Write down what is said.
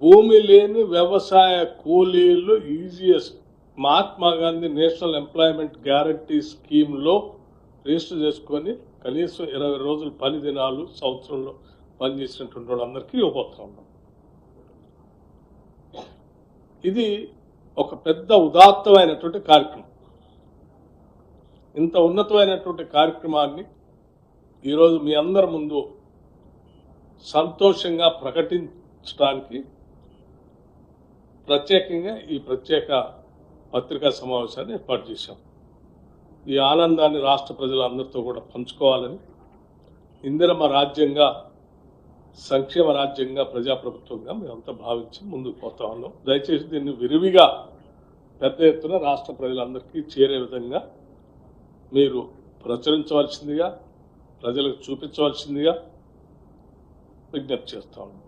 భూమి లేని వ్యవసాయ కూలీలు ఈజీఎస్ట్ Mahatma Gandhi national employment guarantee స్కీమ్లో రిజిస్టర్ చేసుకొని కనీసం 20 రోజులు పని దినాలు సంవత్సరంలో పనిచేసినటువంటి వాళ్ళందరికీ ఇవ్వబోతా ఉన్నాం. ఇది ఒక పెద్ద ఉదాత్తమైనటువంటి కార్యక్రమం. ఇంత ఉన్నతమైనటువంటి కార్యక్రమాన్ని ఈరోజు మీ అందరి ముందు సంతోషంగా ప్రకటించడానికి ప్రత్యేకంగా ఈ ప్రత్యేక పత్రికా సమావేశాన్ని ఏర్పాటు చేశాం. ఈ ఆనందాన్ని రాష్ట్ర ప్రజలందరితో కూడా పంచుకోవాలని, ఇందిరమ్మ రాజ్యంగా, సంక్షేమ రాజ్యంగా, ప్రజాప్రభుత్వంగా మేమంతా భావించి ముందుకు పోతా ఉన్నాం. దయచేసి దీన్ని విరివిగా పెద్ద ఎత్తున రాష్ట్ర ప్రజలందరికీ చేరే విధంగా మీరు ప్రచురించవలసిందిగా, ప్రజలకు చూపించవలసిందిగా విజ్ఞప్తి చేస్తా ఉన్నాం.